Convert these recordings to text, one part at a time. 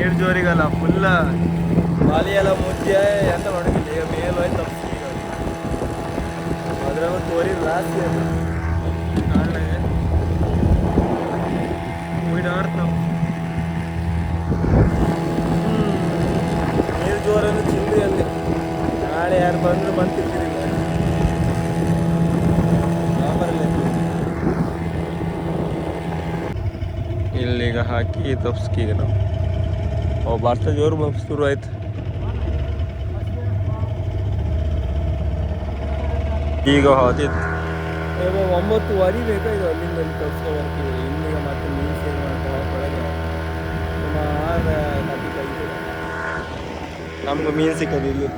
ನೀರು ಜೋರಿಗಲ್ಲ ಫುಲ್ಲ ಬಾಲಿ ಎಲ್ಲ ಮುಚ್ಚೆ ಎಂತ ಮಾಡೋದಿಲ್ಲ ಈಗ ಮೇಲೆ ಹೋಯ್ತು ತಪ್ಪಿಸ್ತೀವಿ ಅದ್ರಾಗ ತೋರಿ ಲಾಸ್ಟ್ ಕಾರಣ ಓಡಾಡ್ತ ನಾವು ನೀರು ಜೋರನ್ನು ಚಿಂದಿ ಅಲ್ಲಿ ನಾಳೆ ಯಾರು ಬಂದ್ರು ಬಂತಿರ್ತೀರಿ ಇಲ್ಲಿಗ ಹಾಕಿ ತಪ್ಸ್ಕೀಗ ನಾವು ಅವು ಬರ್ತಾ ಜೋರು ಶುರು ಆಯ್ತು ಈಗ ಹೋದಿತ್ತು ಇವಾಗ 9:15 ಬೇಕಾಯ್ತು ಅಲ್ಲಿಂದ ಅಲ್ಲಿ ತಪ್ಸ್ಕೊ ಬರ್ತೀವಿ ಇಲ್ಲಿಗ ಮತ್ತೆ ಮೀನು ಸೇರಿ ಮಾಡ್ಕೊಳ್ಳೋಕೆ ನಮ್ಗೆ ಮೀನು ಸಿಕ್ಕೋದು ಇಲ್ಲಿ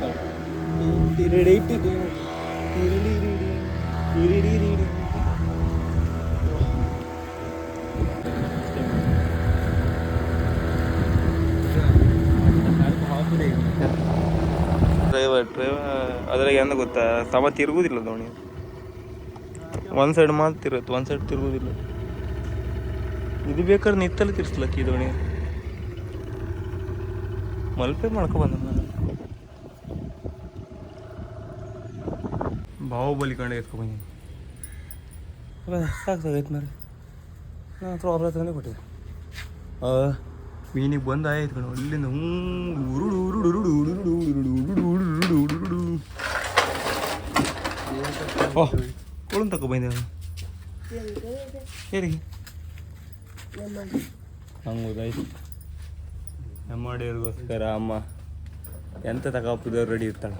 ಡ್ರೈವರ್ ಅದ್ರಾಗ ಎಂದ ಗೊತ್ತಾ ತಮ್ಮ ತಿರುಗುದಿಲ್ಲ ದೋಣಿ ಒಂದು ಸೈಡ್ ಮಾತ್ರ ತಿರುಗುತ್ತೆ ಒಂದು ಸೈಡ್ ತಿರುಗುದಿಲ್ಲ ಇದು ಬೇಕಾದ್ರೆ ನಿತ್ತಲ್ಲಿ ತಿರ್ಸ್ಲಕ್ಕ ಈ ದೋಣಿ ಮಲ್ಪೆ ಮಾಡ್ಕೊಬಂದ ನಾನು ಬಾಹುಬಲಿ ಕಂಡು ಎತ್ಕೊಬಂದಿ ಸಾಕಾಗೈತೆ ಮಾರೆ ನಾನು ಹತ್ರ ಅವ್ರ ಹತ್ರನೇ ಕೊಟ್ಟಿದ್ದೆ ಮೀನಿಗೆ ಬಂದು ಆಯ್ತು ಕಣ ಅಲ್ಲಿಂದ ಓಹ್ ಕೊಳನ್ ತಗೊಬಂದೆ ಅದು ಹೇರಿಗೆ ಹಂಗೋದಾಯ್ತು ಮಾಡಿಗೋಸ್ಕರ ಅಮ್ಮ ಎಂತ ತಗೋಪಿದವ್ರು ರೆಡಿ ಇರ್ತಾಳೆ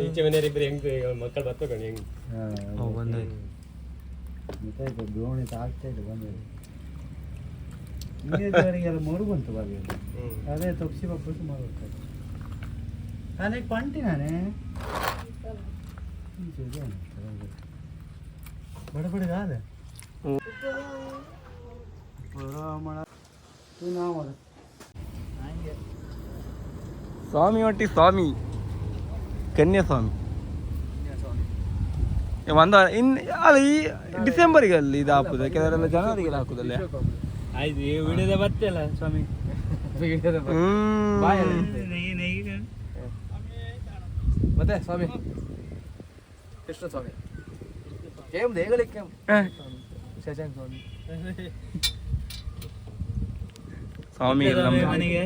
ಈಚೆ ಮನೆಯವರಿಬ್ಬರು ಹೆಂಗ್ ಮಕ್ಕಳು ಬರ್ಬೇಕು ಹೆಂಗ್ ಬಂದಾಯ್ತು ದೋಣಿ ಆಗ್ತಾ ಇದೆ ಬಂದವರಿಗೆಲ್ಲ ಮರು ಬಂತು ಬಾಗಿ ಅದೇ ತಪ್ಸಿ ಬಪ್ಪಸು ಮಾಡ್ಬೇಕು ನಾನೇ ಪಂಟಿ ನಾನೇ ಬಡಬಡಿಗಾದ ಸ್ವಾಮಿ ಒಟ್ಟಿ ಸ್ವಾಮಿ ಕನ್ಯಾಸ್ವಾಮಿ ಒಂದ ಅಲ್ಲ ಈ ಡಿಸೆಂಬರ್ಗೆ ಅಲ್ಲಿ ಇದು ಹಾಕುದ ಕೆಲವರೆಲ್ಲ ಜನವರಿಗೆ ಹಾಕುದಲ್ಲ ಆಯ್ತು ಈ ವಿಡಿಯೋದ ಬರ್ತಲ್ಲ ಸ್ವಾಮಿ ಮತ್ತೆ ಸ್ವಾಮಿ ಕೃಷ್ಣ ಸ್ವಾಮಿ ಕೇಮ್ ದೇಗಲಿ ಕೇಮ್ ಶಶಾಂಕ್ ಸ್ವಾಮಿ ಸ್ವಾಮಿ ಮನೆಗೆ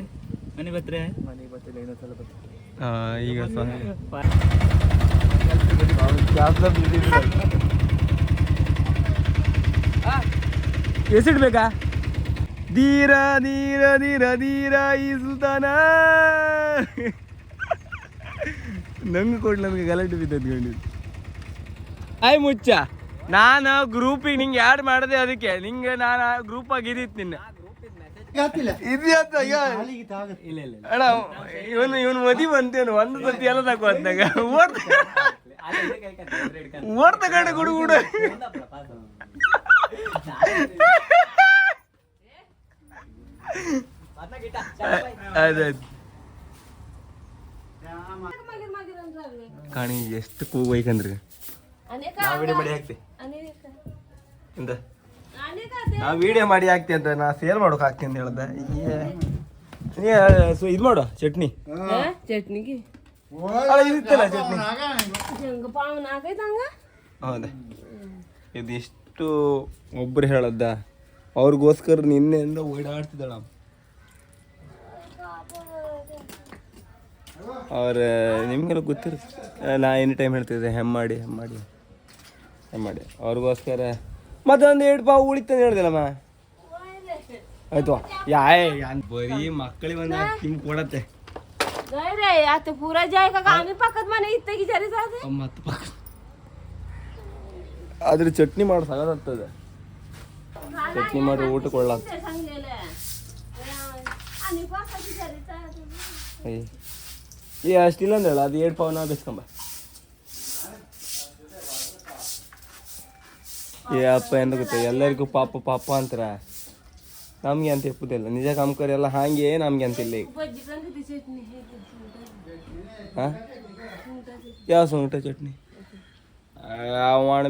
ಮನೆ ಬತ್ರೆ ಮನೆಗೆ ಬರ್ತಿಲ್ಲ ಇನ್ನೊಂದ್ಸಲ ಬರ್ತೀನಿ ಈಗ ಸ್ವಾಮಿ ಎಸಿಡ್ಬೇಕಾ ಧೀರ ಧೀರ ಧೀರ ಧೀರ ಈ ಸುಲ್ತಾನ ನಂಗೆ ಕೊಡ್ಲಿ ನಮ್ಗೆ ಗಲಾಟೆ ಬಿದ್ದದ್ಕೊಂಡು ಆಯ್ ಮುಚ್ಚ ನಾನು ಗ್ರೂಪಿಗೆ ನಿಂಗೆ ಆ್ಯಡ್ ಮಾಡಿದೆ ಅದಕ್ಕೆ ನಿಂಗೆ ನಾನು ಗ್ರೂಪ್ ಆಗಿದ್ದಿತ್ತು ನಿನ್ನ ಅಣ್ಣ ಇವನು ಮದಿ ಬಂತೇನು ಒಂದು ಸತಿ ಎಲ್ಲ ತಗೋದ್ನಾಗ ಓಡ್ತ ಕಡೆ ಗುಡುಗುಡ ಆಯ್ತಾಯ್ತು ಕಾಣಿ ಎಷ್ಟು ಕೂಗು ಬೈಕಂದ್ರಿ ನಾ ವಿಡಿಯೋ ಮಾಡಿ ಹಾಕ್ತಿ ಎಂತ ನಾ ವಿಡಿಯೋ ಮಾಡಿ ಹಾಕ್ತಿ ಅಂತ ನಾ ಸೇಲ್ ಮಾಡೋಕೆ ಹಾಕ್ತಿ ಅಂತ ಹೇಳ್ದೆ ಇದು ಮಾಡು ಚಟ್ನಿ ಚಟ್ನಿಗೆ ಇದಿತ್ತಲ್ಲ ಚಟ್ನಿ ಹೌದಾ ಇದು ಎಷ್ಟು ಒಬ್ರು ಹೇಳದ್ದ ಅವ್ರಿಗೋಸ್ಕರ ನಿನ್ನೆಯಿಂದ ಓಡಾಡ್ತಿದ್ದಾಳ ಅವ್ರ ನಿಮ್ಗೆಲ್ಲ ಗೊತ್ತಿರುತ್ತೆ ನಾ ಎನಿ ಟೈಮ್ ಹೇಳ್ತಿದ್ದೆ ಹೆಮ್ಮಾಡಿ ಹೆಮ್ಮಾಡಿ ಹೆಮ್ಮಾಡಿ ಅವ್ರಿಗೋಸ್ಕರ ಮತ್ತೊಂದು 2 ಪಾವು ಉಳಿತಂದು ಹೇಳ್ದಿಲ್ಲಮ್ಮ ಆಯ್ತು ಯಾಯ್ ಬರೀ ಮಕ್ಕಳಿಗೆ ಒಂದು ನಿಮ್ಗೆ ಕೊಡತ್ತೆ आता पूरा जाएगा आम्ही पಕ್ಕದ ಮನೆ ಇತ್ತ ಗಿಜರಿ ಸಾದೆ ಮತ್ತೆ ಪಕ್ಕ ಆದ್ರೆ ಚಟ್ನಿ ಮಾಡಿ ಸಾಕಾಗ್ತದೆ ಚಟ್ನಿ ಮಾಡಿ ಊಟ ಕೊಳ್ಳಾಕ ಏ ಅಷ್ಟಿಲ್ಲ ಅಂದೇಳ ಅದು 2 ಪಾವ್ ನಾ ಬೇಸ್ಕೊಂಬ ಏ ಅಪ್ಪ ಎಂದ ಗೊತ್ತ ಎಲ್ಲರಿಗೂ ಪಾಪ ಪಾಪ ಅಂತಾರ ನಮಗೆ ಅಂತ ಇಪ್ಪುದಿಲ್ಲ ನಿಜ ಕಾಮ್ಕರಿ ಎಲ್ಲ ಹಾಗೆ ನಮಗೆ ಅಂತಿಲ್ಲ ಈಗ ಬಜ್ಜಿ ತಂದಿದ್ದೆ ಚಟ್ನಿ ಹೇಗೆ ಹಾಂ ಯಾವ ಸುಂಟ ಚಟ್ನಿ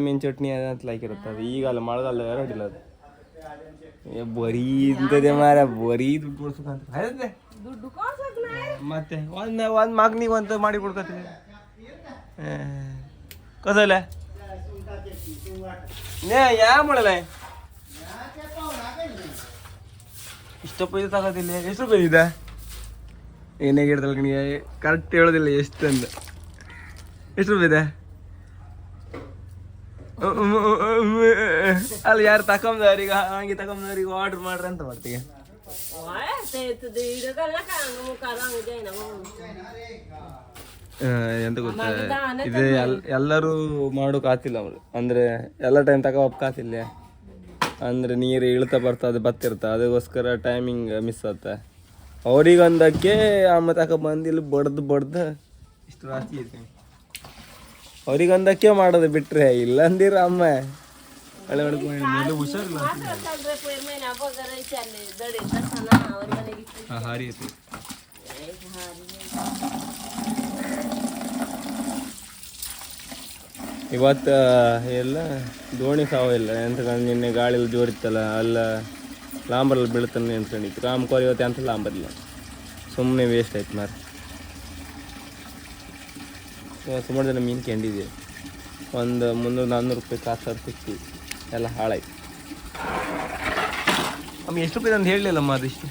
ಮೀನು ಚಟ್ನಿ ಅಂತ ಲೈಕಿರುತ್ತೆ ಅದು ಈಗಲ್ಲ ಮಳೆಗಾಲ ಎರಡಿಲ್ಲ ಅದು ಬರೀ ಇಂಥದ್ದೇ ಮಾರ ಬರೀ ದುಡ್ಡು ಕೊಡ್ಸಕ್ಕಂತ ದುಡ್ಡು ಕೊಡ್ಸಕ್ ಮತ್ತೆ ಒಂದು ಮಗನಿಗೆ ಅಂತ ಮಾಡಿ ಕೊಡ್ಕೊತೀವಿ ಕಸಲ್ಲ ಯಾ ಮಾಡಲ್ಲ ಇಷ್ಟಪ್ಪ ಇದು ತಗೋದಿಲ್ಲ ಎಷ್ಟು ರೂಪಾಯಿ ಇದೆ ಏನೇ ಗಿಡದಲ್ಲ ಕಣಿಗೆ ಕರೆಕ್ಟ್ ಹೇಳೋದಿಲ್ಲ ಎಷ್ಟು ಅಂತ ಎಷ್ಟು ರೂಪಾಯಿ ಇದೆ ಅಲ್ಲ ಯಾರು ತಕೊಂಬದವ್ರಿಗೆ ಹಂಗೆ ತಕೊಂಬದವ್ರಿಗೆ ಆರ್ಡ್ರ್ ಮಾಡ್ರಿ ಅಂತ ಮಾಡ್ತೀವಿ ಎಂತ ಗೊತ್ತಾ ಇದು ಎಲ್ಲರೂ ಮಾಡೋಕೆ ಆತಿಲ್ಲ ಅವರು ಅಂದ್ರೆ ಎಲ್ಲ ಟೈಮ್ ತಗೋಕಾತಿಲ್ಲ ಅಂದ್ರೆ ನೀರು ಇಳ್ತಾ ಬರ್ತದೆ ಬತ್ತಿರ್ತ ಅದಕ್ಕೋಸ್ಕರ ಟೈಮಿಂಗ್ ಮಿಸ್ ಆಗುತ್ತೆ ಅವ್ರಿಗೊಂದಕ್ಕೆ ಅಮ್ಮ ತಗೊಬಂದಿಲ್ಲ ಬಡ್ದು ಇಷ್ಟು ರಾಶಿ ಐತೆ ಅವ್ರಿಗೊಂದಕ್ಕೆ ಮಾಡೋದು ಬಿಟ್ರೆ ಇಲ್ಲಂದಿರ ಅಮ್ಮ ಒಳ್ಳೆ ಒಳಗೆ ಹುಷಾರಿಲ್ಲ ಹಾರಿ ಐತಿ ಇವತ್ತು ಎಲ್ಲ ದೋಣಿ ಸಾವ ಇಲ್ಲ ಎಂತಕೊಂಡು ನಿನ್ನೆ ಗಾಳಿಯಲ್ಲಿ ಜೋರಿತ್ತಲ್ಲ ಅಲ್ಲ ಲಾಂಬರಲ್ಲಿ ಬೀಳ್ತಾನೆ ಅಂದ್ಕೊಂಡಿತ್ತು ಕಾಮ್ಕೋರಿ ಇವತ್ತು ಅಂತ ಲಾಂಬರ್ಲಿಲ್ಲ ಸುಮ್ಮನೆ ವೇಸ್ಟ್ ಆಯ್ತು ಮಾರಿ ಸುಮಾರು ಜನ ಮೀನು ಕೆಂಡಿದೆ ಒಂದು 300-400 ರೂಪಾಯಿ ಕಾಸು ಸಿಕ್ತಿ ಎಲ್ಲ ಹಾಳಾಯ್ತು ಅಮ್ಮ ಎಷ್ಟು ರೂಪಾಯಿ ಅಂತ ಹೇಳಲಿಲ್ಲಮ್ಮ ಅದಿಷ್ಟು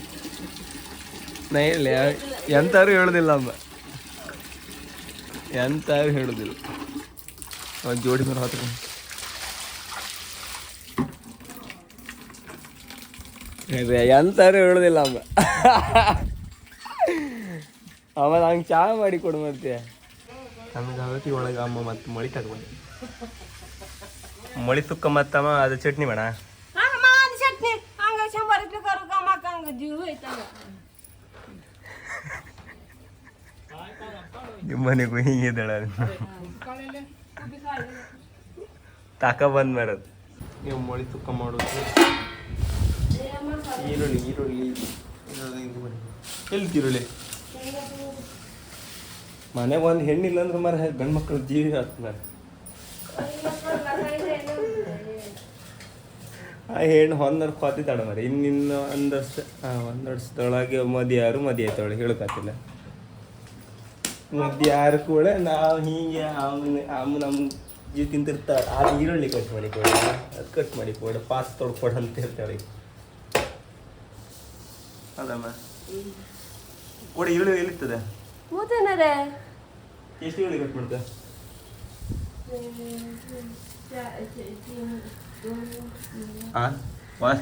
ನಾ ಹೇಳಿ ಎಂತಾರು ಹೇಳೋದಿಲ್ಲ ಅಮ್ಮ ಎಂತಾರು ಹೇಳೋದಿಲ್ಲ ಒಂದು ಜೋಡಿ ಮೇಲೆ ಹೊತ್ಕೊಂಡು ಎಂತಾರು ಹೇಳೋದಿಲ್ಲ ಅಮ್ಮ ಅಮ್ಮ ನಂಗೆ ಚಹಾ ಮಾಡಿ ಕೊಡು ಮತ್ತೆ ನಮ್ಗೆ ಅವತ್ತಿ ಒಳಗೆ ಅಮ್ಮ ಮತ್ತೆ ಮಳಿ ತಗೊಂಡು ಮಳಿ ತುಕ್ಕ ಮತ್ತಮ್ಮ ಅದು ಚಟ್ನಿ ಬೇಡ ಚಟ್ನಿ ಹಂಗ 100 ರೂಪಾಯಿ ಕರು ಮಕ್ಕ ಹಂಗ ಜೀವ ಐತಲ್ಲ ನಿಮ್ಮ ಮನೆಗೂ ಹಿಂಗಿದ್ದಾಳ ತಾಕ ಬಂದ್ ಮಾಡೋದು ನೀವು ಮಳಿ ತುಕ್ಕ ಮಾಡೋದು ಈರುಳ್ಳಿ ಎಲ್ಲಿ ಈರುಳ್ಳಿ ಮನೆಗೆ ಒಂದು ಹೆಣ್ಣಿಲ್ಲ ಅಂದ್ರೆ ಮರ ಗಂಡು ಮಕ್ಕಳು ಜೀವಿ ಹಾಕ್ತಾರೆ ಆ ಹೆಣ್ಣು ಹೊಂದರ್ ಕೊತ್ತಿದ್ದಾಳ ಮರಿ ಇನ್ನಿನ್ನು ಒಂದು ವರ್ಷದೊಳಗೆ ಮದಿ ಆಯ್ತವಳೆ ಹೇಳಕತ್ತಿಲ್ಲ ಮದಿ ಯಾರು ಕೂಡ ನಾವು ಹೀಗೆ ಅಮ್ಮ ನಮ್ಮ ಜೀವ ತಿಂತಿರ್ತಾಳೆ ಆ ಈರುಳ್ಳಿ ಕಟ್ ಮಾಡಿ ಕೊಡ ಅದು ಕಟ್ ಮಾಡಿ ಕೊಡ ಪಾಸ್ ತೊಡ್ಕೊಡ ಅಂತ ಇರ್ತಾಳೆ ಅದಮ್ಮ ಕೊಡ ಈರುಳ್ಳಿ ಎಲ್ಲಿರ್ತದೆ ಎಷ್ಟು ಈರುಳ್ಳಿ ಕಟ್ ಮಾಡ್ತ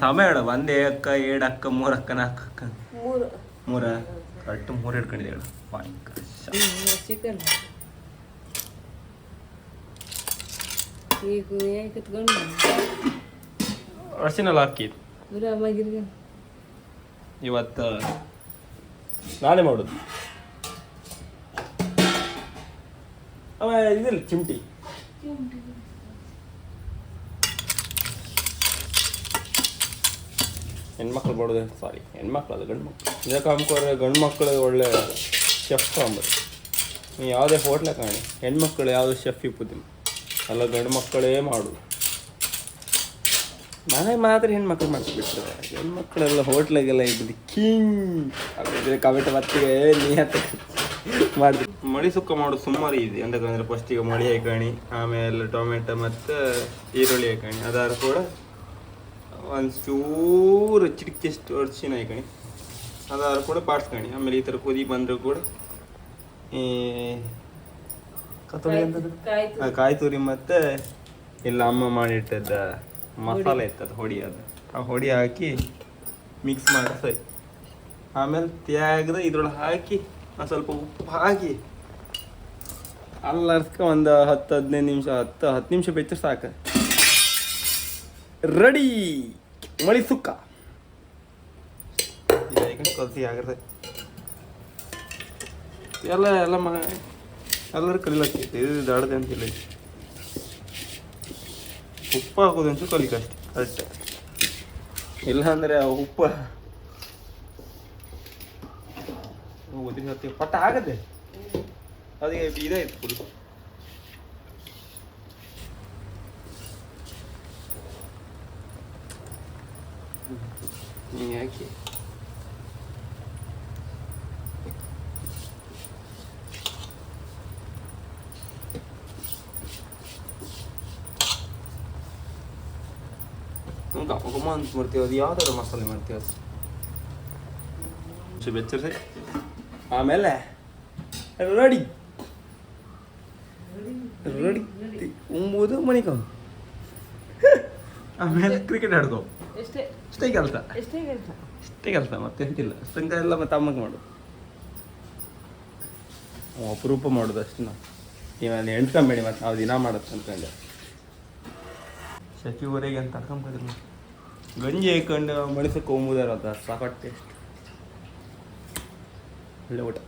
ಸಮಯ ಹೇಳ 1 ಅಕ್ಕ 2 ಅಕ್ಕ 3 ಅಕ್ಕ 4 ಅಕ್ಕ 3 ಕರೆಕ್ಟ್ 3 ಹಿಡ್ಕೊಂಡಿದ್ದೆ ಹೇಳು ಅರ್ಸಿನೆಲ್ಲ ಹಾಕಿ ಇವತ್ತು ನಾಳೆ ಮಾಡೋದು ಇದಿಲ್ಲ ಚಿಮಟಿ ಹೆಣ್ಮಕ್ಳು ಮಾಡೋದು ಸಾರಿ ಹೆಣ್ಮಕ್ಳು ಅದು ಗಂಡು ಮಕ್ಕಳು ಇದಕ್ಕೆ ಹಮ್ಕೋರೆ ಗಂಡು ಮಕ್ಕಳು ಒಳ್ಳೆ ಶೆಫ್ ಅಂಬರು ನೀವು ಯಾವುದೇ ಹೋಟ್ಲ ಕಾಣಿ ಹೆಣ್ಮಕ್ಳು ಯಾವುದೇ ಶೆಫ್ ಇಪ್ಪುದಿಲ್ಲ ಎಲ್ಲ ಗಂಡು ಮಕ್ಕಳೇ ಮಾಡೋದು ಮನೆಗೆ ಮಾತ್ರ ಹೆಣ್ಮಕ್ಳು ಮಾಡಿಸ್ಬಿಟ್ರೆ ಹೆಣ್ಮಕ್ಳೆಲ್ಲ ಹೋಟ್ಲಾಗೆಲ್ಲ ಇದ್ದು ಕಿಂಗ್ ಕಮೆಂಟ್ ಮತ್ತಿಗೆ ನೀಯತ್ತ ಮಾಡಿದ್ವಿ ಮಳಿ ಸುಕ್ಕ ಮಾಡೋದು ಸುಮಾರು ಇದೆ ಎಂತಕ್ಕಂದ್ರೆ ಫಸ್ಟಿಗೆ ಮಳಿ ಹಾಕಣಿ ಆಮೇಲೆ ಟೊಮೆಟೊ ಮತ್ತು ಈರುಳ್ಳಿ ಹಾಕಣಿ ಅದಾರ ಕೂಡ ಒಂದು ಚೂರು ಚಿಟಿಕೆಷ್ಟು ಅರಿಶಿನ ಹಾಕಣಿ ಅದಾರ ಕೂಡ ಪಾಡ್ಸ್ಕಣಿ ಆಮೇಲೆ ಈ ಥರ ಕುದಿ ಬಂದರೂ ಕೂಡ ಈ ಕತ್ತೋಳಿ ಅಂತದ್ದು ಕಾಯಿ ತುರಿ ಮತ್ತು ಇಲ್ಲ ಅಮ್ಮ ಮಾಡಿಟ್ಟದ ಮಸಾಲೆ ಇರ್ತದೆ ಹೊಡಿ ಅದು ಆ ಹೊಡಿ ಹಾಕಿ ಮಿಕ್ಸ್ ಮಾಡಿ ಸರಿ ಆಮೇಲೆ ತ್ಯಾಗದ ಇದ್ರೊಳಗೆ ಹಾಕಿ ಸ್ವಲ್ಪ ಉಪ್ಪು ಹಾಕಿ ಅಲ್ಲರ್ಸ್ಕ ಒಂದು 10-15 ನಿಮಿಷ 10 ನಿಮಿಷ ಬೆಚ್ಚ ಸಾಕು ರೆಡಿ ಮಳಿ ಸುಕ್ಕ ಕಲ್ಸಿ ಆಗಿರ್ತದೆ ಎಲ್ಲ ಎಲ್ಲರೂ ಕಲಿಲಕ್ಕೈತಿ ಇದು ದೊಡ್ಡದೆ ಅಂತಿಲ್ಲ ಉಪ್ಪು ಹಾಕೋದು ಒಂಚೂರು ಕಲಿಕಷ್ಟೆ ಕರೆಕ್ಟ್ ಇಲ್ಲ ಅಂದರೆ ಉಪ್ಪು ಉದ್ದಿನ ಹೊತ್ತಿ ಪಟ್ಟ ಆಗದೆ ಅದಕ್ಕೆ ಇದಾಯ್ತು ಫುಲ್. ಯಾಕೆ ಗಮ್ಮ ಅಂತ ಮಾಡ್ತೀವಿ. ಅದು ಯಾವ್ದಾದ್ರು ಮಸಾಲೆ ಮಾಡ್ತೀವಿ ಅದು ಬೆಚ್ಚರಿಸಿ ಆಮೇಲೆ ರೆಡಿ ರೆಡಿ ಉಂಬುದು ಮಣಿಕೊಂಡು ಆಮೇಲೆ ಕ್ರಿಕೆಟ್ ಆಡ್ಕೊ. ಎಷ್ಟೇ ಅಷ್ಟೇ ಕೆಲಸ ಎಷ್ಟೇ ಕೆಲಸ ಅಷ್ಟೇ ಕೆಲಸ ಮತ್ತೆ ಎಂತಿಲ್ಲ. ಸಂಘ ಎಲ್ಲ ಮತ್ತೆ ಅಮ್ಮಗೆ ಮಾಡು. ಅಪರೂಪ ಮಾಡೋದು ಅಷ್ಟು ನಾವು. ನೀವಲ್ಲಿ ಎಣ್ಸ್ಕೊಂಬೇಡಿ ಮತ್ತೆ ನಾವು ದಿನ ಮಾಡುತ್ತೆ ಅನ್ಕೊಂಡೆ. ಸಚಿವರೆಗೆ ಅಂತ ತಡ್ಕೊಂಬಿಡ್ರಿ ಗಂಜಿ ಹಾಕೊಂಡು ಮಣಿಸಕ್ಕೆ ಹೋಗ್ಬೋದಾರ ಅದು ಸಾಕಷ್ಟು ಟೇಸ್ಟ್ ಒಳ್ಳೆ ಊಟ.